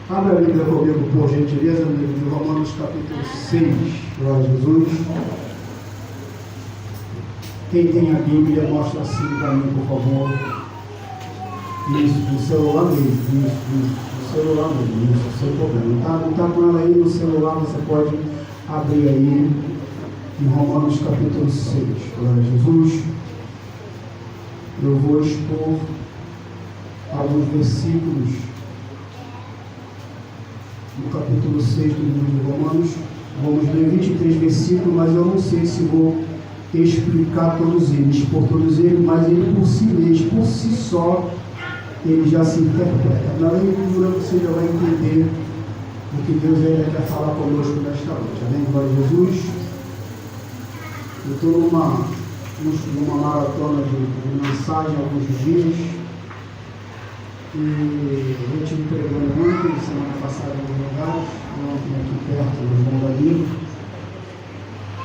Abra a Bíblia comigo, por gentileza, no livro de Romanos, capítulo 6. Glória a Jesus. Quem tem a Bíblia, mostra assim para mim, por favor. Isso, no celular mesmo. Isso, no celular mesmo. Isso, sem problema. Não está com ela aí no celular, você pode abrir aí em Romanos, capítulo 6. Glória a Jesus. Eu vou expor alguns versículos no capítulo 6 do livro de Romanos. Vamos ler 23 versículos, mas eu não sei se vou explicar todos eles, expor todos eles, mas ele por si mesmo, por si só, ele já se interpreta. Na leitura você já vai entender o que Deus ainda quer falar conosco nesta noite. Amém? Glória a Jesus. Eu estou numa maratona de mensagem há alguns dias. E eu estive pregando ontem, semana passada, em alguns lugares, ontem aqui perto do João da Vila.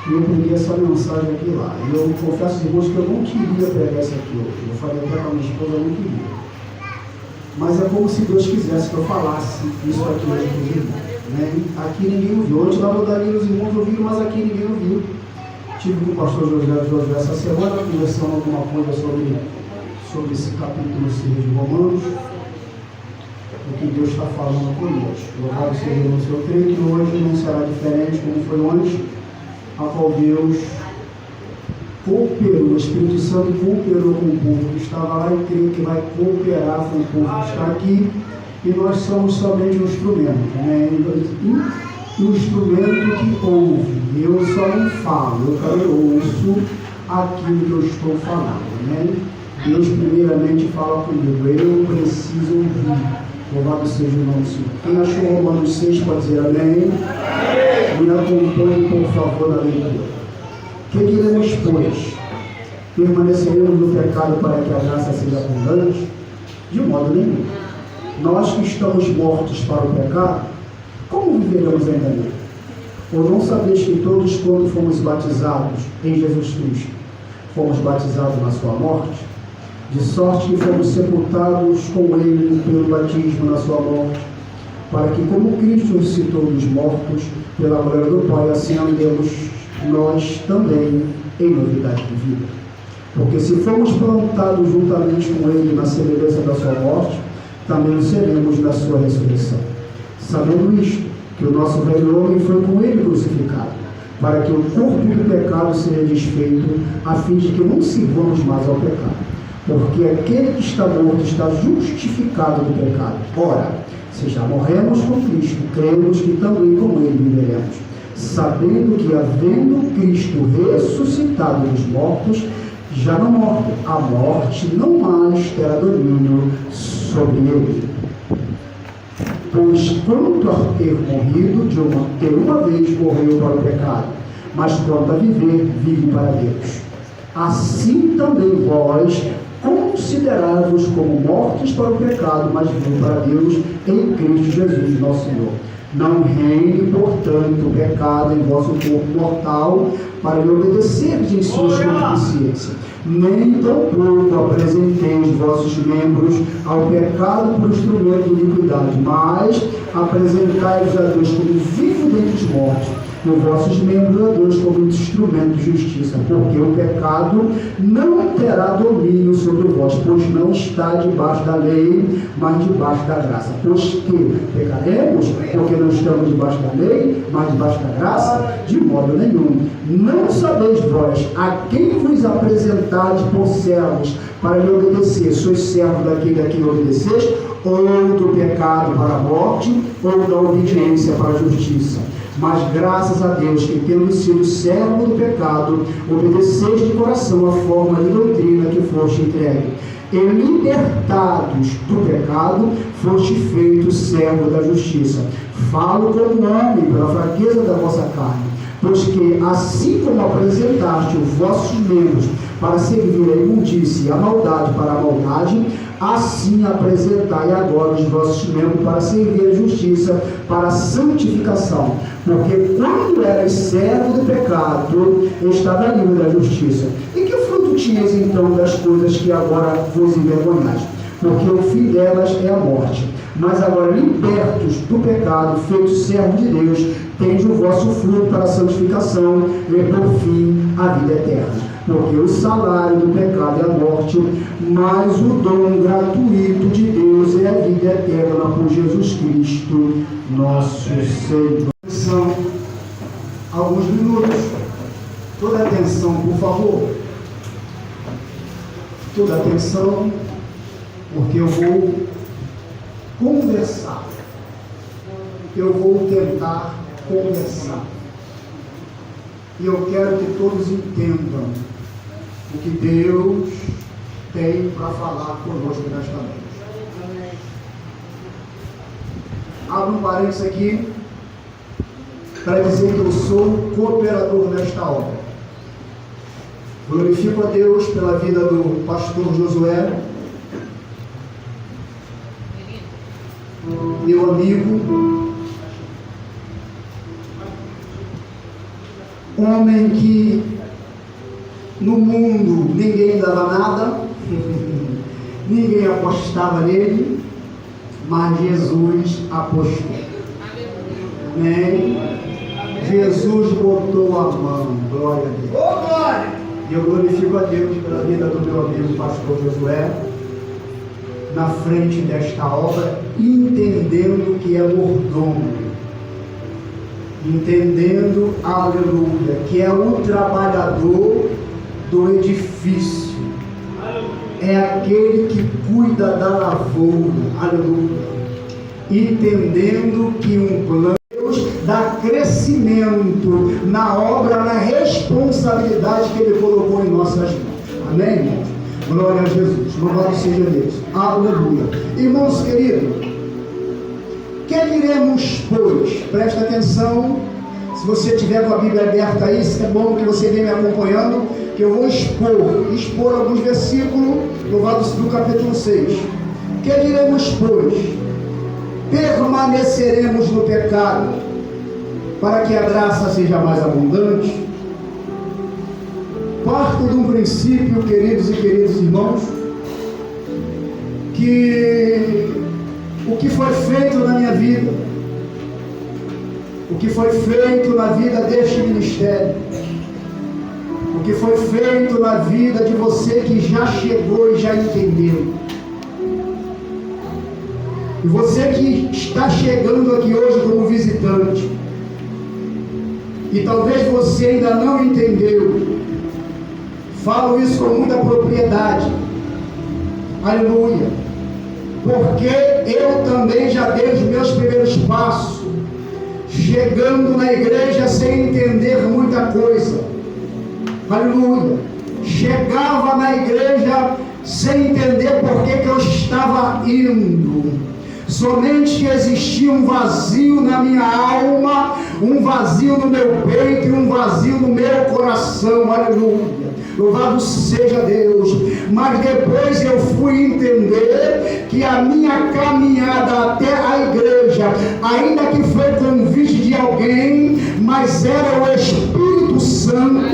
E eu preguei essa mensagem aqui lá. E eu confesso aos irmãos que eu não queria pregar isso aqui hoje. Eu falei até para a minha esposa, eu não queria. Mas é como se Deus quisesse que eu falasse isso aqui hoje para os irmãos. Né? Aqui ninguém ouviu. Ontem lá no Davi os irmãos ouviram, mas aqui ninguém ouviu. Estive com o pastor José essa semana, conversando alguma coisa sobre esse capítulo 6 de Romanos. O que Deus está falando conosco. Louvado seja o seu creio que hoje não será diferente como foi ontem, a qual Deus cooperou, o Espírito Santo cooperou com o povo que estava lá e creio que vai cooperar com o povo que está aqui, e nós somos somente um instrumento, né? Um instrumento que ouve. Eu só não falo, eu ouço aquilo que eu estou falando, né? Deus primeiramente fala comigo, eu preciso ouvir. Louvado seja o nome do Senhor. Quem achou Romanos 6 pode dizer amém? Me acompanhe, por favor, na leitura. Que diremos, pois? Permaneceremos no pecado para que a graça seja abundante? De modo nenhum. Nós que estamos mortos para o pecado, como viveremos ainda nele? Ou não sabeis que todos, quando fomos batizados em Jesus Cristo, fomos batizados na sua morte? De sorte que fomos sepultados com ele pelo batismo na sua morte, para que, como Cristo ressuscitou dos mortos pela glória do Pai, assim andemos nós também em novidade de vida. Porque se fomos plantados juntamente com ele na semelhança da sua morte, também o seremos na sua ressurreição. Sabendo isto, que o nosso velho homem foi com ele crucificado, para que o corpo do pecado seja desfeito, a fim de que não sirvamos mais ao pecado. Porque aquele que está morto está justificado do pecado. Ora, se já morremos com Cristo, cremos que também com ele viveremos, sabendo que, havendo Cristo ressuscitado dos mortos, já não morre, a morte não mais terá domínio sobre ele. Pois quanto a ter morrido, de uma vez morreu para o pecado, mas quanto a viver, vive para Deus. Assim também vós considerai-vos como mortos para o pecado, mas vivos para Deus em Cristo Jesus, nosso Senhor. Não reine, portanto, o pecado em vosso corpo mortal, para lhe obedecerdes em sua concupiscência. Nem tampouco apresenteis vossos membros ao pecado por instrumento de iniquidade, mas apresentai-vos a Deus como vivo dentre os mortos, e os vossos membros a Deus como instrumento de justiça, porque o pecado não terá domínio sobre vós, pois não está debaixo da lei, mas debaixo da graça. Pois que pecaremos, porque não estamos debaixo da lei, mas debaixo da graça? De modo nenhum. Não sabeis vós a quem vos apresentais por servos para lhe obedecer? Sois servos daquele a quem obedeceis, ou do pecado para a morte, ou da obediência para a justiça? Mas graças a Deus que, tendo sido servo do pecado, obedeceis de coração a forma de doutrina que foste entregue. E libertados do pecado, foste feito servo da justiça. Falo como homem pela fraqueza da vossa carne, pois que, assim como apresentaste os vossos membros para servir a imundícia e a maldade para a maldade, assim apresentai agora os vossos membros para servir a justiça, para a santificação. Porque quando eras servo do pecado, estava livre da justiça. E que fruto tinhas então das coisas que agora vos envergonhais? Porque o fim delas é a morte. Mas agora, libertos do pecado, feitos servos de Deus, tende o vosso fruto para a santificação e, por fim, a vida eterna. Porque o salário do pecado é a morte, mas o dom gratuito de Deus é a vida eterna por Jesus Cristo, nosso Senhor. São alguns minutos. Toda atenção, por favor. Toda atenção, porque eu vou conversar. Eu vou tentar conversar. E eu quero que todos entendam o que Deus tem para falar conosco nesta noite. Abro um parênteses aqui para dizer que eu sou cooperador nesta obra. Glorifico a Deus pela vida do pastor Josué, meu amigo, homem que no mundo ninguém dava nada, ninguém apostava nele, mas Jesus apostou. Amém? Jesus botou a mão, glória a Deus. Oh, glória! E eu glorifico a Deus pela vida do meu amigo pastor Josué, na frente desta obra, entendendo que é mordomo, entendendo, aleluia, que é o trabalhador do edifício, é aquele que cuida da lavoura, aleluia, entendendo que um plano dá crescimento na obra, na responsabilidade que Ele colocou em nossas mãos. Amém, irmãos? Glória a Jesus. Louvado seja Deus. Aleluia. Irmãos queridos, que diremos, pois? Presta atenção. Se você tiver com a Bíblia aberta aí, é bom que você venha me acompanhando, que eu vou expor alguns versículos, louvados do capítulo 6. Que diremos, pois? Permaneceremos no pecado para que a graça seja mais abundante? Parto de um princípio, queridos e queridos irmãos, que o que foi feito na minha vida, o que foi feito na vida deste ministério, o que foi feito na vida de você que já chegou e já entendeu, e você que está chegando aqui hoje como visitante, e talvez você ainda não entendeu, falo isso com muita propriedade, aleluia, porque eu também já dei os meus primeiros passos, chegando na igreja sem entender muita coisa, aleluia, chegava na igreja sem entender por que eu estava indo, somente que existia um vazio na minha alma, um vazio no meu peito e um vazio no meu coração, aleluia, louvado seja Deus. Mas depois eu fui entender que a minha caminhada até a igreja, ainda que foi convite de alguém, mas era o Espírito Santo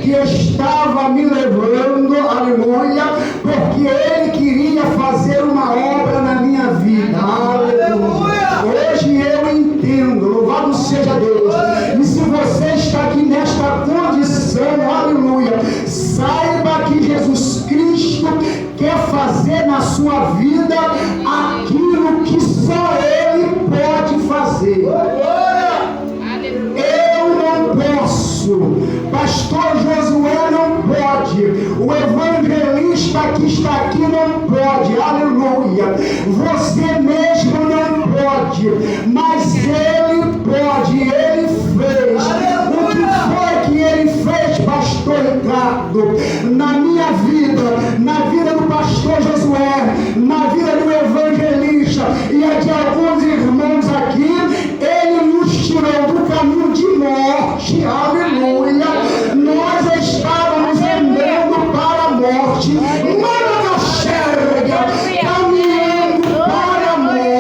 que estava me levando, aleluia, porque Ele queria fazer uma obra na minha vida, aleluia. Hoje eu entendo, louvado seja Deus. E se você está aqui nesta condição, aleluia, saiba que Jesus Cristo quer fazer na sua vida aquilo que só Ele pode fazer. Eu não posso, pastor Josué não pode, o evangelista que está aqui não pode, aleluia, você mesmo não pode, mas Ele pode, Ele fez. O que foi que Ele fez, pastor Ricardo, na minha vida, na vida do pastor Josué, na vida do evangelista e a de alguns irmãos aqui? Ele nos tirou do caminho de morte, aleluia. Nós estávamos andando para a morte, caminhando para a morte.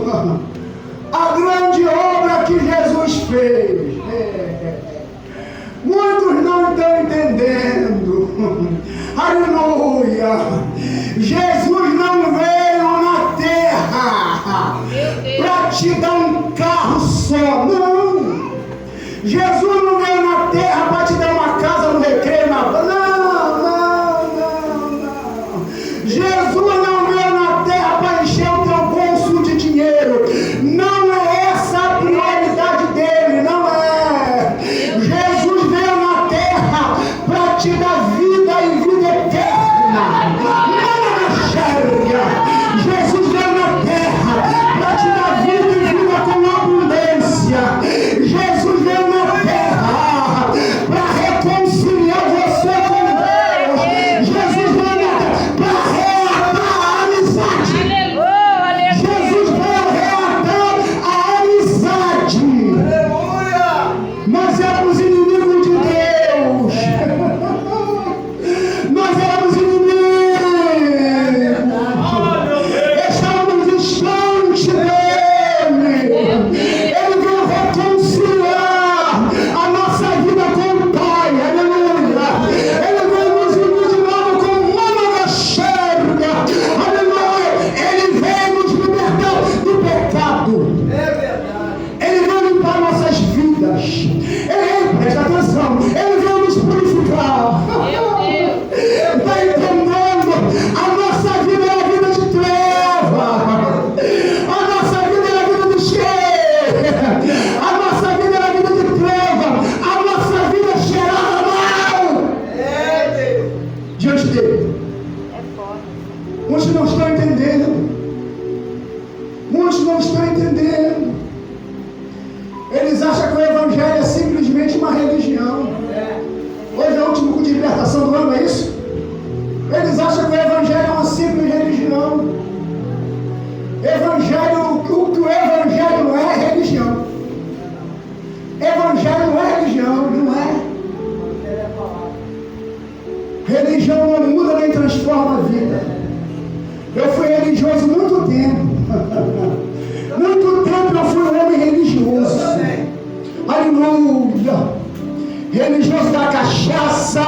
a grande obra que Jesus fez. Muitos não estão entendendo. Aleluia. Jesus não veio na terra para te dar um carro só. Não. Jesus não veio na terra para te dar uma casa no Recreio. Não. Jesus não veio na terra para encher o teu bolso de dinheiro. Não é essa a prioridade dele. Não é. Jesus veio na terra para te dar vida e vida eterna. Jesus veio na terra para te dar vida e vida com abundância. Jesus veio na terra para reconciliar você com Deus. Jesus veio na terra para reatar a amizade. Jesus veio reatar a amizade. Nós éramos inimigos de Deus. Nós éramos inimigos. Estávamos distantes dele. Ele veio reconciliar a nossa vida com o Pai. Aleluia. Ele veio nos unir de novo com uma enxerga. Aleluia. Ele veio nos libertar do pecado. Ele veio limpar nossas vidas. Ele, presta atenção, ele veio nos purificar. Está entendendo? A nossa vida é a vida de treva. A nossa vida é a vida de cheio. A nossa vida é a vida de treva. A nossa vida cheirava mal diante dele. Muitos não estão entendendo. Muitos não estão entendendo. Eles acham que o Evangelho é simplesmente uma religião. Hoje é o último culto de libertação do ano, é isso? Eles acham que o Evangelho é uma simples religião. O que o Evangelho não é religião. Evangelho não é religião, não é. Religião não muda nem transforma a vida. Eu fui religioso muito tempo. Muito tempo eu fui um homem religioso. Aleluia. Religioso da cachaça,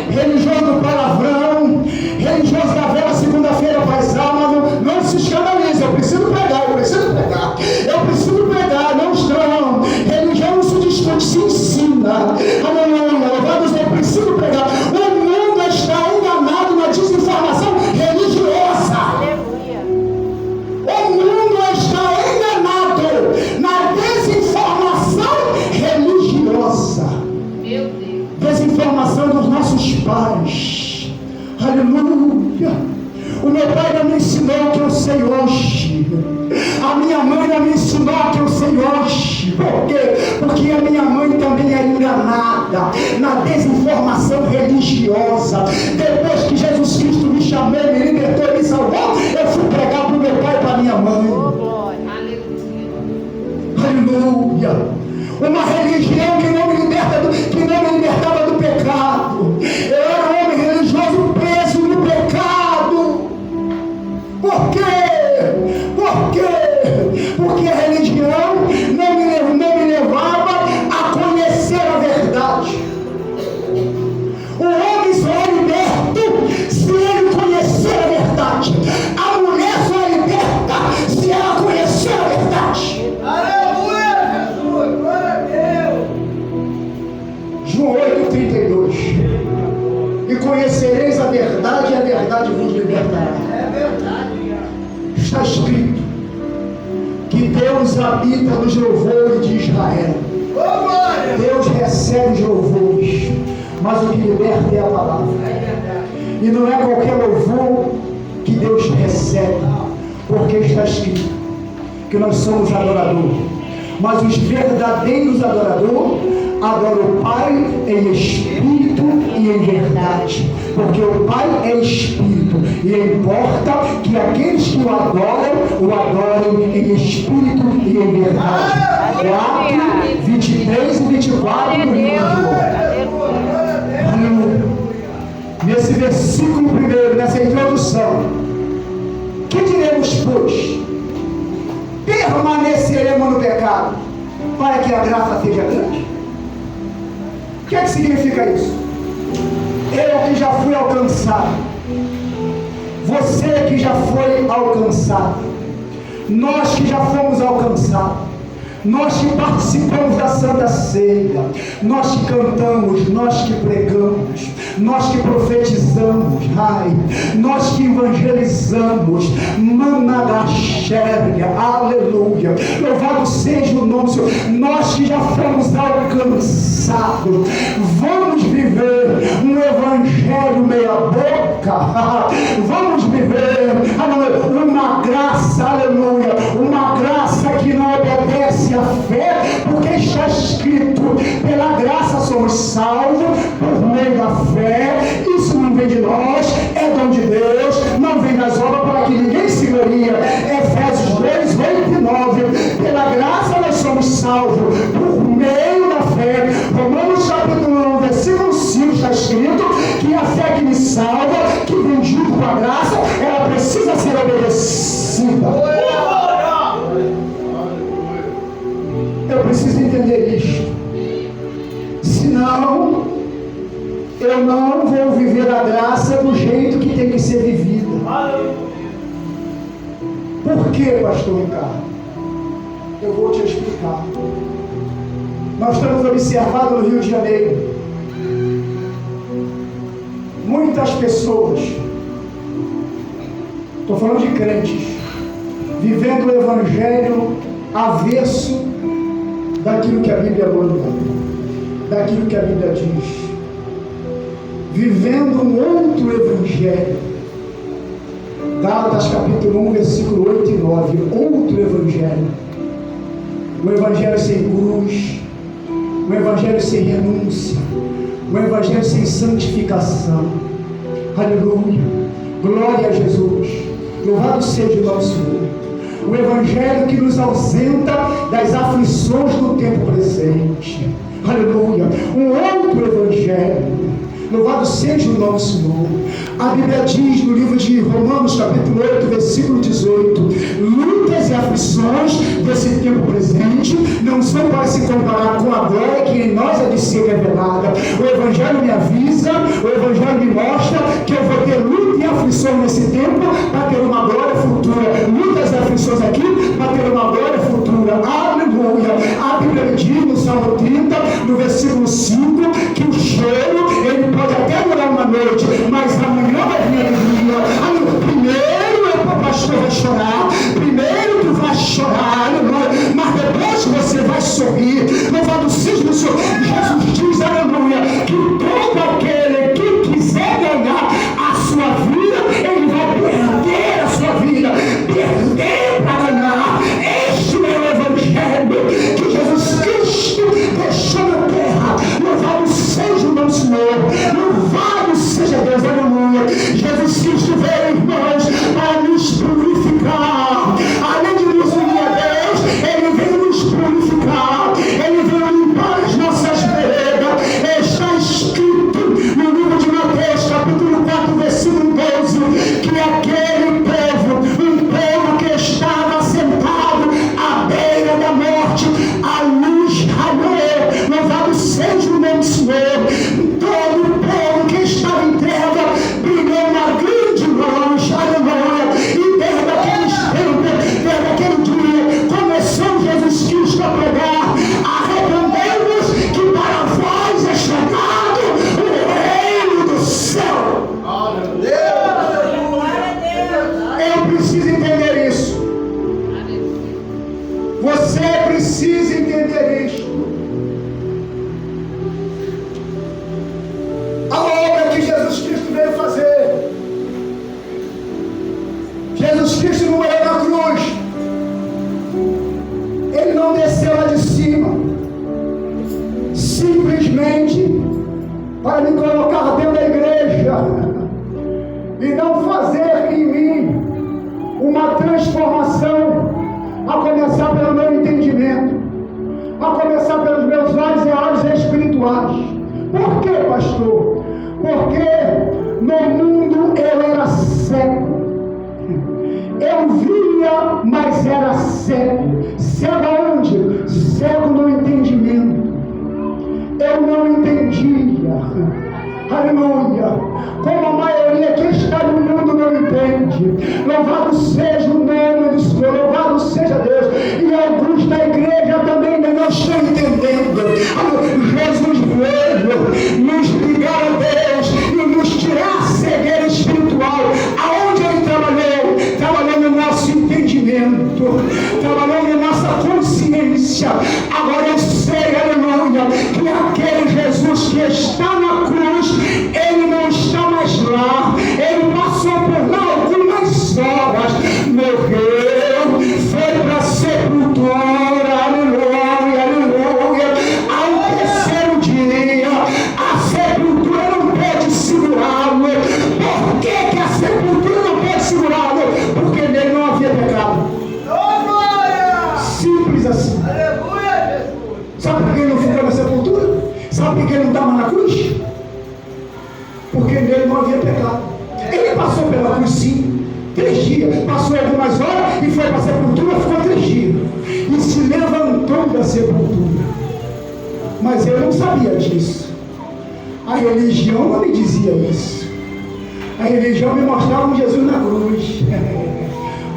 religioso do palavrão, religioso da vela segunda-feira paz alma. Não se escandalize, eu preciso pregar. Não estão. Religião não se discute, se ensina. Aleluia. Louvado, eu preciso pregar. O mundo está enganado na desinformação religiosa. O mundo está enganado na desinformação religiosa. Desinformação dos nossos pais. Aleluia. O meu pai não me ensinou o que eu sei hoje. A minha mãe não me ensinou o que eu sei hoje. Por quê? Porque a minha mãe também era enganada na desinformação religiosa. Depois que Jesus Cristo me chamou, me libertou e me salvou, eu fui pregar para o meu pai e para a minha mãe. Aleluia. Uma religião que não me libertava do pecado. Eu era um homem religioso preso no pecado. Por quê? Porque a religião não me levava a conhecer a verdade. O homem só é liberto se ele conhecer a verdade. A mulher só é liberta se ela conhecer a verdade. João 8,32. E conhecereis a verdade, e a verdade vos libertará. É verdade. Está escrito que Deus habita nos louvores de Israel. Deus recebe os louvores, mas o que liberta é a palavra. E não é qualquer louvor que Deus recebe, porque está escrito que nós somos adoradores. Mas os verdadeiros adoradores adoram o Pai em espírito e em verdade, porque o Pai é espírito, e importa que aqueles que o adorem em espírito e em verdade. 4, 23 e 24 do livro. Nesse versículo primeiro, nessa introdução, que diremos, pois? permaneceremos no pecado para que a graça seja grande? O que é que significa isso? Eu que já fui alcançado, você que já foi alcançado, nós que já fomos alcançados, nós que participamos da Santa Ceia, nós que cantamos, nós que pregamos, nós que profetizamos, nós que evangelizamos, Managaxéria, aleluia, louvado seja o nome do Senhor, nós que já fomos alcançados, vamos viver um evangelho meia boca, vamos viver uma graça, aleluia, uma graça que não obedece a fé, porque está escrito: pela graça somos salvos por meio da fé. Isso não vem de nós, é dom de Deus, não vem das obras para que ninguém se gloria. Efésios 2, 8 e 9. Pela graça nós somos salvos por meio da fé. Romanos capítulo 1, versículo 5 está escrito que a fé que me salva, que vem junto com a graça, ela precisa ser obedecida. Eu preciso entender isto, senão eu não vou viver a graça do jeito que tem que ser vivida. Por que, pastor Ricardo? Eu vou te explicar. Nós estamos observando no Rio de Janeiro muitas pessoas, estou falando de crentes, vivendo o evangelho avesso daquilo que a Bíblia manda, daquilo que a Bíblia diz, vivendo um outro evangelho. Gálatas capítulo 1, versículo 8 e 9, outro evangelho, um evangelho sem cruz, um evangelho sem renúncia, um evangelho sem santificação. Aleluia, glória a Jesus, louvado seja o nosso Senhor. O evangelho que nos ausenta das aflições do tempo presente. Aleluia, um outro evangelho. Louvado seja o nome do Senhor. A Bíblia diz no livro de Romanos capítulo 8, versículo 18: lutas e aflições desse tempo presente não são para se comparar com a glória que em nós é de ser revelada. O evangelho me avisa, o evangelho me mostra que eu vou ter luta e aflições nesse tempo para ter uma glória futura. Lutas e aflições aqui para ter uma glória futura. Aleluia. A Bíblia me diz no Salmo 30, no versículo 5, que o choro, ele pode até durar uma noite, mas amanhã vai vir alegria. Primeiro o pastor vai chorar, primeiro tu vai chorar, mas depois você vai sorrir. Louvado seja o Senhor. Jesus diz, aleluia, que todo aquele que quiser ganhar a sua vida, ele vai perder a sua vida, perder para ganhar. Este é o evangelho que Jesus Cristo deixou na terra. Louvado seja o nosso Senhor, louvado seja Deus, aleluia. Jesus Cristo veio, irmãos, para nos purificar. Além de nos unir a Deus, Ele veio nos purificar, Ele veio limpar as nossas veredas. Está escrito no livro de Mateus, capítulo 4, versículo 12, que aquele povo, um povo que estava sentado à beira da morte, a luz raiou. Louvado seja o nome do Senhor. Todo o povo que estava em treva brilhou uma grande luz, aleluia. E desde aquele tempo, desde aquele dia, começou Jesus Cristo a pregar: arrependei-vos, que para vós é chegado o reino do céu. Eu preciso entender isso. Você precisa entender isso. A obra que Jesus Cristo veio fazer. Jesus Cristo não morreu na cruz. Ele não desceu lá de cima simplesmente para me colocar dentro da igreja e não fazer em mim uma transformação, a começar pelo meu entendimento, a começar pelos meus olhos espirituais. Por quê, pastor? Porque no mundo eu era cego, eu via mas era cego. Cego aonde? Cego no entendimento. Eu não entendia. Aleluia. Como a maioria que está no mundo não entende. Louvado seja o nome do Senhor. Louvado seja Deus. E alguns da igreja também ainda não estão entendendo. Jesus veio nos ligar a Deus e nos tirar a cegueira espiritual. Aonde Ele trabalhou? Trabalhou no nosso entendimento. Trabalhou na nossa consciência. Agora eu sei, aleluia, que aquele Jesus que está na cruz, Ele não está mais lá. Ele passou por lá algumas horas, morreu, foi para a sepultura, aleluia, aleluia. Ao terceiro dia, a sepultura não pode segurá-lo. Por que a sepultura não pode segurá-lo? Porque nele não havia pecado. Simples assim. Sabe por que ele não ficou na sepultura? Sabe por que ele não estava na cruz? Porque nele não havia pecado. Ele passou pela cruz sim, 3 dias, passou algumas horas e foi para a sepultura, ficou 3 dias e se levantou da sepultura. Mas eu não sabia disso. A religião não me dizia isso. A religião me mostrava um Jesus na cruz,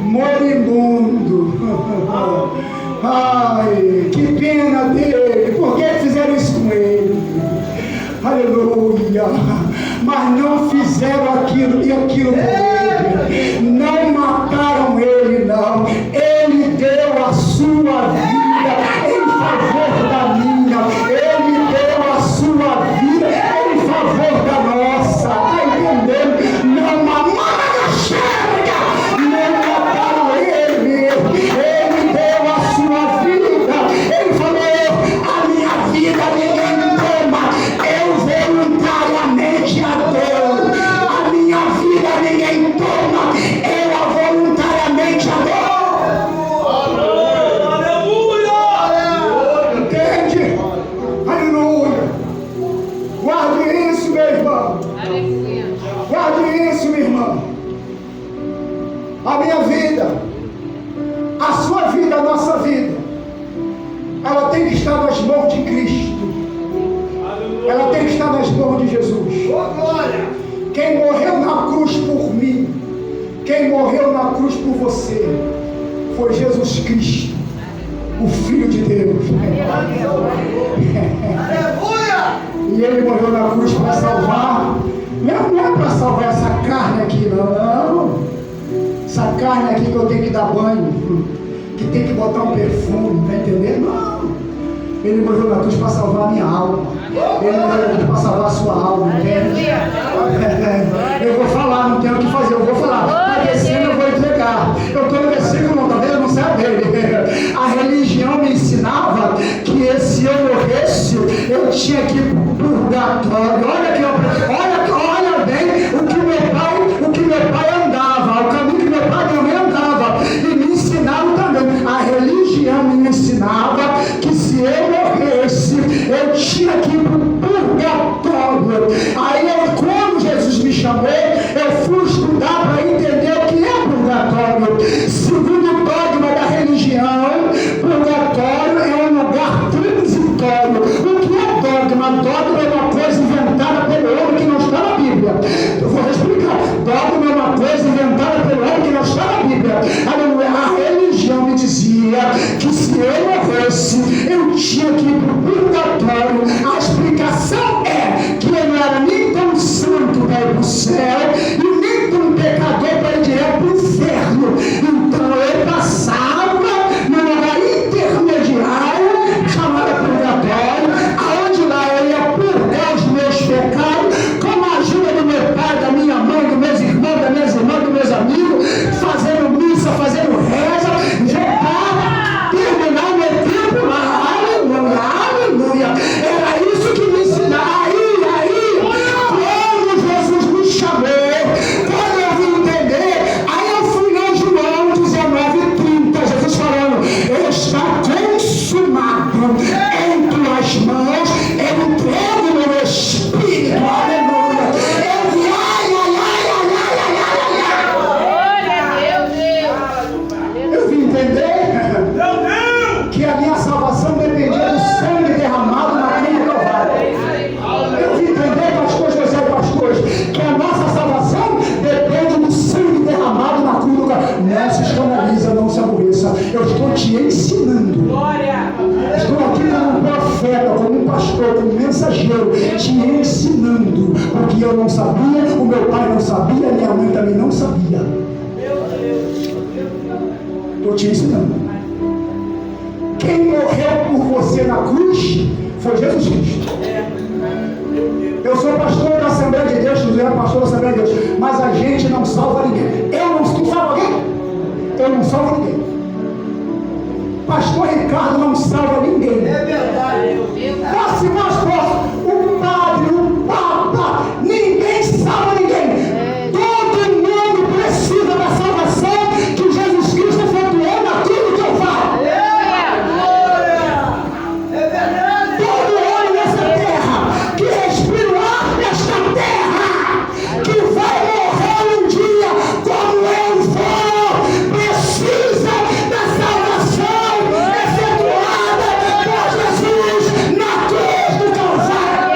moribundo. Ai, que pena dele. Por que fizeram isso com ele? Aleluia. Mas não fizeram aquilo e aquilo com ele. Não mataram ele, não. Ele deu a sua vida em favor da minha. Ele deu a sua vida em favor da nossa. Está entendendo? Não mamaram, chega. Não mataram ele. Ele deu a sua vida. Ele falou: a minha vida ninguém toma. Eu voluntariamente a dou. A minha vida ninguém toma. Eu a voluntariamente a dou. Aleluia! Entende? Aleluia! Guarde isso, meu irmão. Guarde isso, meu irmão. A minha vida, a sua vida, a nossa vida, ela tem que estar nas mãos de Cristo. Ela tem que estar nas mãos de Jesus. Quem morreu na cruz por mim, quem morreu na cruz por você, foi Jesus Cristo, o Filho de Deus. E Ele morreu na cruz para salvar. Não é para salvar essa carne aqui, não. Essa carne aqui que eu tenho que dar banho, que tem que botar um perfume, tá entendendo? Não. Ele morreu na cruz para salvar a minha alma. Ele morreu na cruz para salvar a sua alma, entende? Eu vou falar, não tenho o que fazer, eu vou falar. Está descendo, eu vou entregar. Eu estou no versículo, não está vendo? Não sai dele. A religião me ensinava que se eu morresse, eu tinha que ir para o purgatório. Olha bem o que meu pai andava, o caminho que meu pai também andava. E me ensinaram também. A religião me ensinava que se eu morresse, eu tinha que ir para o purgatório. Aí quando Jesus me chamou, eu fui estudar para entender o que é purgatório. Segundo o dogma da religião, purgatório é um lugar transitório. O que é dogma? Dogma é uma coisa inventada pelo homem que não está na Bíblia. Eu vou explicar. Dogma é uma coisa inventada pelo homem que não está na Bíblia. A religião me dizia que se eu morresse, eu tinha que ir para o purgatório. A explicação é que eu não era nem tão santo para ir para o céu e nem tão pecador para ir direto para o inferno. Então eu passava no lugar intermediário, chamado purgatório, aonde lá eu ia purgar os meus pecados com a ajuda do meu pai, da minha mãe, dos meus irmãos, das minhas irmãs, dos meus amigos, fazendo missa, fazendo reza, já para terminar o meu tempo lá. Aleluia, aleluia. Era isso que me ensinava. Aí, quando Jesus me chamou, mensageiro te ensinando, porque eu não sabia, o meu pai não sabia, minha mãe também não sabia. Estou te ensinando. Quem morreu por você na cruz foi Jesus Cristo. Eu sou pastor da Assembleia de Deus, eu era pastor da Assembleia de Deus, mas a gente não salva ninguém. Tu salva alguém? Eu não salvo ninguém. Pastor Ricardo não salva ninguém. É verdade. Posso ir mais próximo? O padre, o papa, ninguém salva ninguém. Todo mundo precisa da salvação que Jesus Cristo efetuou na cruz do Calvário. É verdade. Todo homem nessa terra que respira o ar desta terra, que vai morrer um dia como eu vou, precisa da salvação efetuada por Jesus na cruz do Calvário.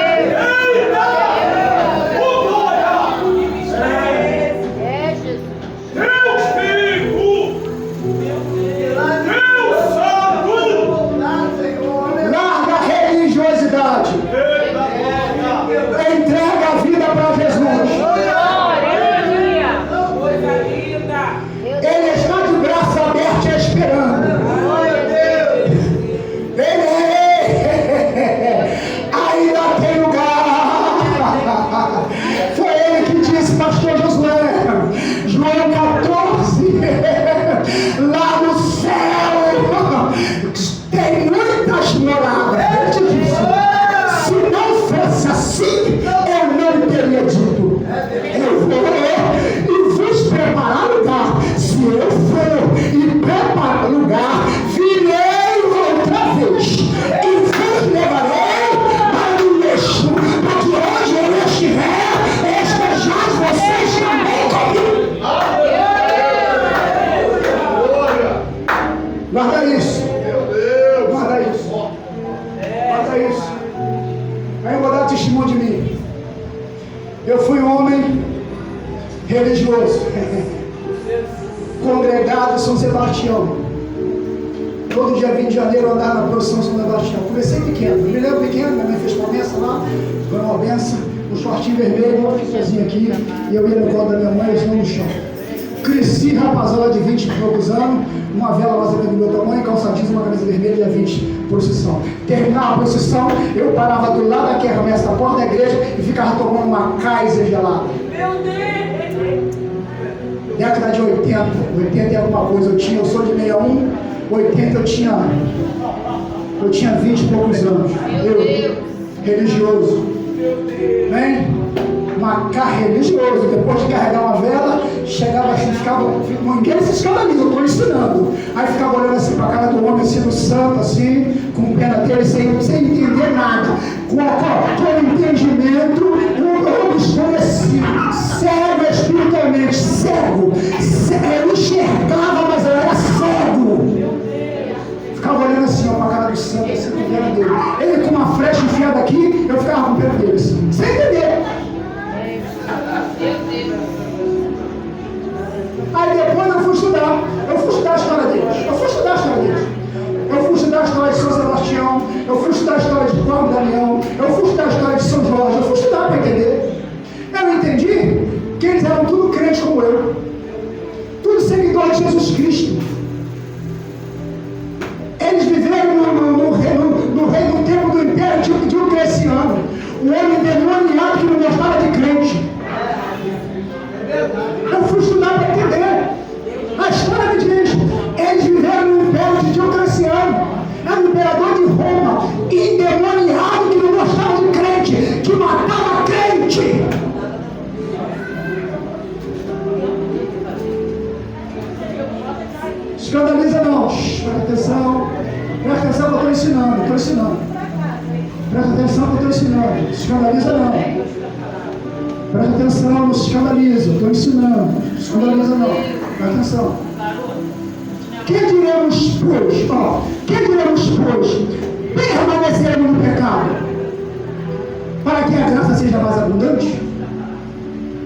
Larga a religiosidade. Entrega a vida para Jesus. Ele está de braço aberto esperando. Ainda tem lugar. Foi ele que disse, pastor Josué, João 14, lá no céu tem muitas moradas. Ele te disse, se não fosse assim, eu não teria dito. Eu vou e vos preparar lugar. Se eu for e preparar lugar, virei outra vez e vos levarei para o mesmo, para que onde eu estiver, estejais vocês também comigo. Guarda isso. Guarda isso. Guarda isso. Aí eu vou dar testemunho de mim. Eu fui um homem religioso, congregado em São Sebastião. Todo dia 20 de janeiro eu andava na procissão São Sebastião. Comecei pequeno, eu me lembro pequeno, minha mãe fez promessa lá, foi uma benção, um shortinho vermelho, uma ficazinha aqui, e eu ia no colo da minha mãe, eles não no chão. Cresci, rapazada de 20 e poucos anos, uma vela mais ou menos do meu tamanho, calça jeans, uma camisa vermelha, dia 20, procissão. Terminava a procissão, eu parava do lado da quermesse da porta da igreja e ficava tomando uma Kaiser gelada. Meu Deus! Década de 80 e alguma coisa, eu sou de 61, 80 eu tinha 20 e poucos anos. Eu, religioso. Bem? Macar religioso, depois de carregar uma vela, chegava assim, ninguém se escandaliza, eu estou ensinando. Aí ficava olhando assim para a cara do homem, assim, do santo, assim, com o pé na telha, sem entender nada. Com entendimento, um obscurecido, cego espiritualmente, cego. Eu enxergava, mas eu era cego. Ficava olhando assim, ó, para a cara do santo, assim, com o pé dele. Ele com uma flecha enfiada aqui, eu ficava com o pé dele, assim, sem entender. Aí depois eu fui estudar a história deles. Eu fui estudar a história de São Sebastião, eu fui estudar a história de Paulo Damião, eu fui estudar a história de São Jorge, eu fui estudar para entender. Eu entendi que eles eram tudo crentes como eu, tudo seguidores de Jesus Cristo. Eles viveram no tempo do Império Diocleciano, um homem demoniado que não gostava de crente. Eu fui estudar para entender. A história me diz, eles viveram no Império de Diocleciano, era o imperador de Roma, endemoniado que não gostava de crente, que matava crente. Escandaliza não, presta atenção que eu estou ensinando. Presta atenção que eu estou ensinando, escandaliza não. Presta atenção, não se escandaliza, estou ensinando. Não se escandaliza não, presta atenção. Que diremos, pois? Permaneceremos no pecado para que a graça seja mais abundante?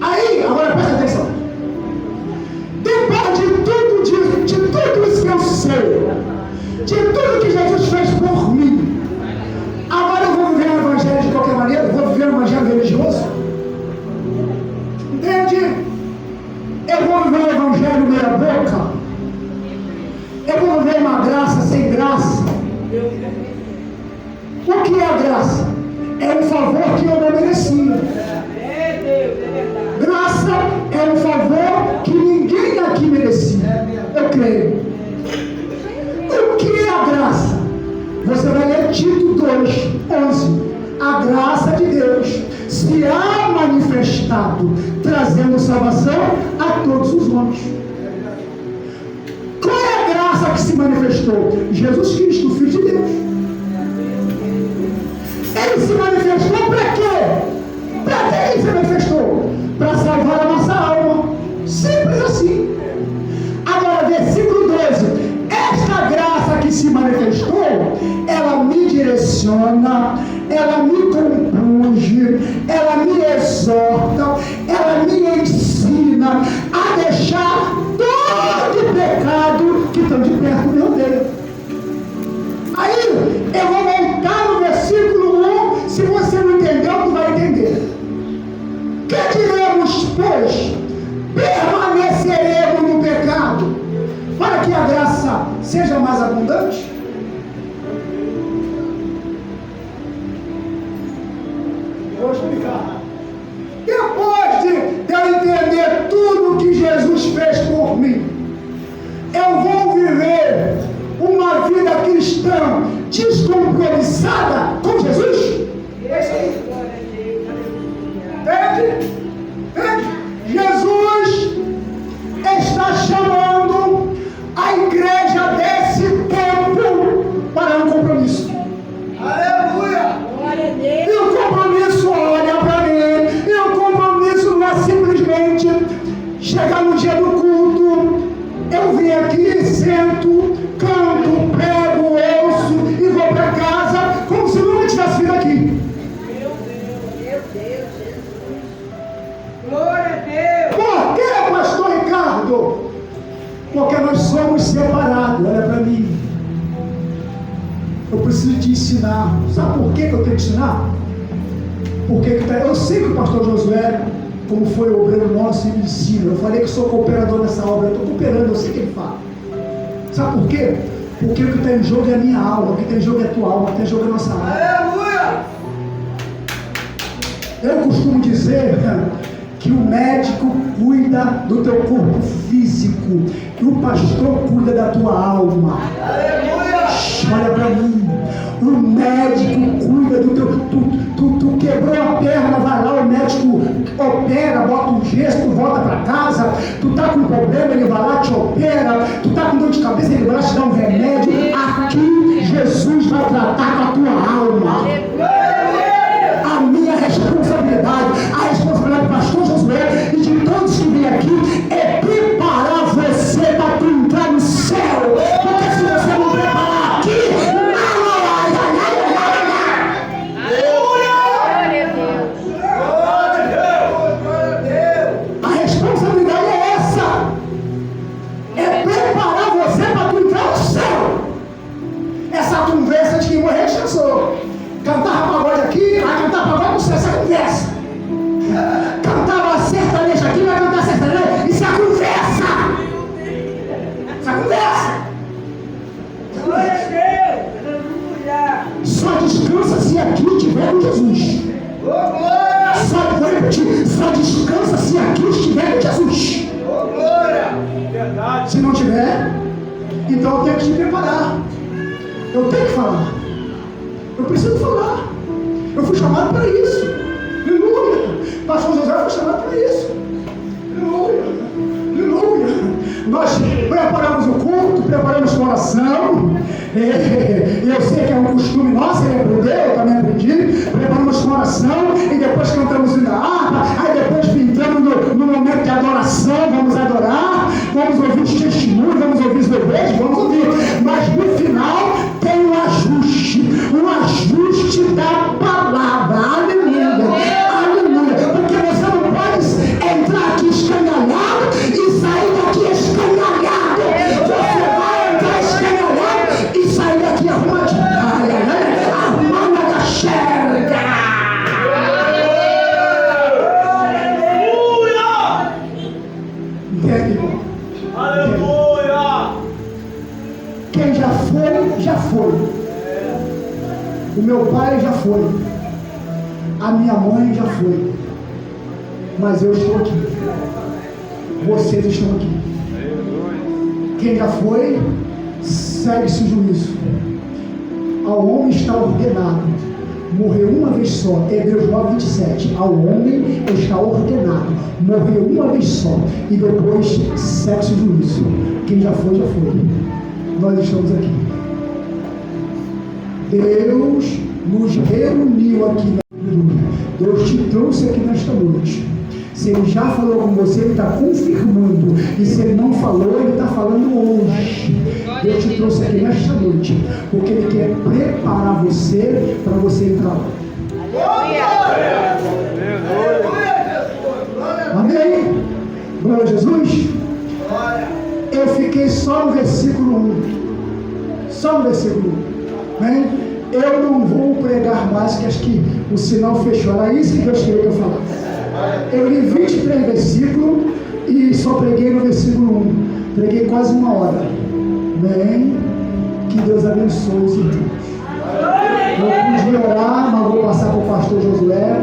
Aí, agora presta atenção. Depois de tudo isso que eu sei, de tudo que Jesus fez por mim, agora eu vou viver o evangelho de qualquer maneira. lei. O que é a graça? Você vai ler Tito 2:11. A graça de Deus se há manifestado, trazendo salvação a todos os homens. Qual é a graça que se manifestou? Jesus Cristo, o Filho de Deus. Ele se manifestou para quê? Para que ele se manifestou? Para salvar a nossa alma. Simples assim. Agora, versículo 12. Esta graça que se manifestou, ela me direciona, ela me compunge, ela me exorta, ela me ensina a deixar todo pecado que estão de perto do meu dedo. Aí, eu vou voltar no versículo 1, se você não entendeu, tu vai entender. Que diremos, pois? Permaneceremos no pecado, para que a graça seja mais abundante? Vou explicar. Depois de eu entender tudo que Jesus fez por mim, eu vou viver uma vida cristã descompromissada com Jesus? É isso aí. Entende? Jesus está chamando a igreja desse tempo para um compromisso. Aleluia! Glória a Deus! E o compromisso, olha para mim, e o compromisso não é simplesmente chegar no dia do culto, eu vim aqui, sento, canto, prego, ouço e vou para casa como se nunca tivesse vindo aqui. Meu Deus, Jesus! Glória a Deus! Por que, pastor Ricardo? Porque nós somos separados. Olha para mim. Eu preciso te ensinar. Sabe por que eu tenho que ensinar? Porque eu sei que o pastor Josué, como foi o obreiro nosso, me ensina. Eu falei que sou cooperador nessa obra. Eu estou cooperando, eu sei o que ele fala. Sabe por quê? Porque o que está em jogo é a minha alma, o que está em jogo é a tua alma, o que está em jogo é a nossa alma. Aleluia! Eu costumo dizer que o médico cuida do teu corpo físico, que o pastor cuida da tua alma. Aleluia! Olha para mim, o médico cuida do teu... Tu quebrou a perna, vai lá, o médico opera, bota um gesso, tu volta para casa. Tu tá com problema, ele vai lá, te opera. Tu tá com dor de cabeça, ele vai lá te dar um remédio. Aqui Jesus vai tratar com a tua alma. A minha responsabilidade, a responsabilidade do pastor Josué e de todos que vêm aqui é preparar você para tu entrar no céu. Porque se você não preparar aqui, a responsabilidade é essa. É preparar você para tu entrar no céu. Essa conversa de que morrer chancou. Cantava pagode aqui, vai cantar pagode no céu, essa conversa. Cantava sertanejo aqui, vai cantar sertanejo, isso é a conversa. Essa conversa. Glória a Deus, aleluia. Só descansa se aqui tiver com Jesus. Vou repetir, só descansa se aqui estiver com Jesus. Verdade. Se não tiver, então eu tenho que te preparar. Eu tenho que falar. Eu preciso falar. Eu fui chamado para isso. Aleluia. Pastor José foi chamado para isso. Aleluia. Aleluia. Nós preparamos o culto, preparamos o coração. Eu sei que é um costume nosso, ele aprendeu, eu também aprendi. Preparamos o coração e depois cantamos na harpa. Aí depois entramos no momento de adoração, vamos adorar, vamos ouvir os testemunhos, vamos ouvir os louvores, vamos ouvir. Mas no final tem um ajuste da palavra. Aleluia. Aleluia. Porque você não pode entrar aqui escangalhado e sair daqui escangalhado. Você vai entrar escangalhado e sair daqui arrumadinho. Arrumando a xerga. Aleluia. Entende, irmão? Aleluia. Quem já foi, já foi. O meu pai já foi. A minha mãe já foi. Mas eu estou aqui. Vocês estão aqui. Quem já foi, segue-se o juízo. Ao homem está ordenado morrer uma vez só. Hebreus 9:27. Ao homem está ordenado morrer uma vez só. E depois segue-se o juízo. Quem já foi, já foi. Nós estamos aqui. Deus nos reuniu aqui na igreja. Deus te trouxe aqui nesta noite. Se Ele já falou com você, Ele está confirmando. E se Ele não falou, Ele está falando hoje. Deus te trouxe aqui nesta noite, porque Ele quer preparar você para você entrar lá. Amém? Glória a Jesus. Eu fiquei só no versículo 1. Só no versículo 1. Bem, eu não vou pregar mais, que acho que o sinal fechou. Era isso que Deus queria que eu falasse. Eu li 23 versículos e só preguei no versículo 1. Preguei quase uma hora. Bem, que Deus abençoe os irmãos. Eu pude orar, mas vou passar para o pastor Josué.